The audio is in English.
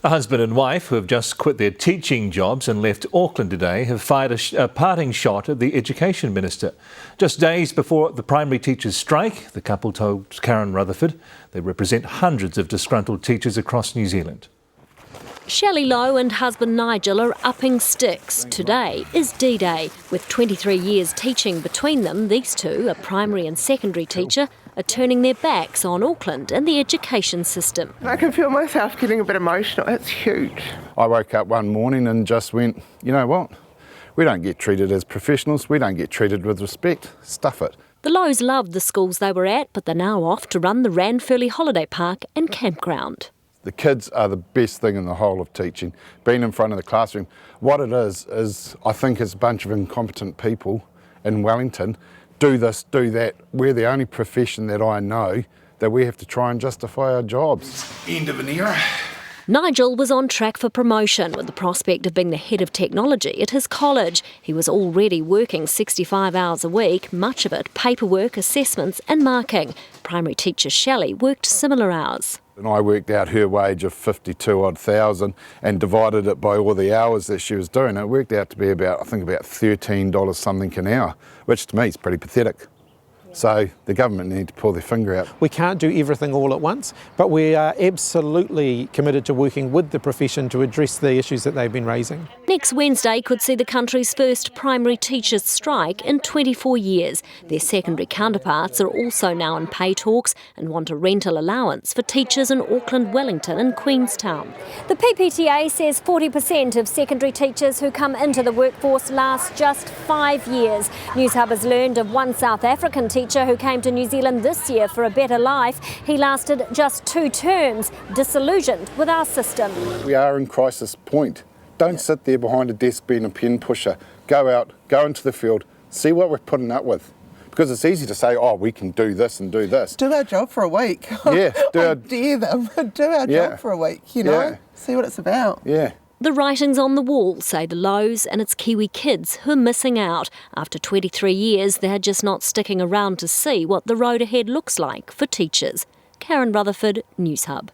A husband and wife who have just quit their teaching jobs and left Auckland today have fired a parting shot at the Education Minister. Just days before the primary teachers' strike, the couple told Karen Rutherford they represent hundreds of disgruntled teachers across New Zealand. Shelley Lowe and husband Nigel are upping sticks. Today is D-Day. With 23 years teaching between them, these two, a primary and secondary teacher, are turning their backs on Auckland and the education system. I can feel myself getting a bit emotional. It's huge. I woke up one morning and just went, you know what? We don't get treated as professionals. We don't get treated with respect. Stuff it. The Lowes loved the schools they were at, but they're now off to run the Ranfurly Holiday Park and Campground. The kids are the best thing in the whole of teaching. Being in front of the classroom, what it is I think it's a bunch of incompetent people in Wellington. Do this, do that. We're the only profession that I know that we have to try and justify our jobs. End of an era. Nigel was on track for promotion with the prospect of being the head of technology at his college. He was already working 65 hours a week, much of it paperwork, assessments and marking. Primary teacher Shelley worked similar hours. And I worked out her wage of 52,000 and divided it by all the hours that she was doing. It worked out to be about $13 something an hour, which to me is pretty pathetic. So the government need to pull their finger out. We can't do everything all at once, but we are absolutely committed to working with the profession to address the issues that they've been raising. Next Wednesday could see the country's first primary teachers' strike in 24 years. Their secondary counterparts are also now in pay talks and want a rental allowance for teachers in Auckland, Wellington and Queenstown. The PPTA says 40% of secondary teachers who come into the workforce last just 5 years. Newshub has learned of one South African teacher who came to New Zealand this year for a better life. He lasted just 2 terms, disillusioned with our system. We are in crisis point. Don't sit there behind a desk being a pen pusher. Go out, go into the field, see what we're putting up with. Because it's easy to say, oh, we can do this and do this. Do our job for a week. Yeah. I dare them. Do our job for a week, you know. Yeah. See what it's about. Yeah. The writing's on the wall, say the Lowes and its Kiwi kids who are missing out. After 23 years, they're just not sticking around to see what the road ahead looks like for teachers. Karen Rutherford, Newshub.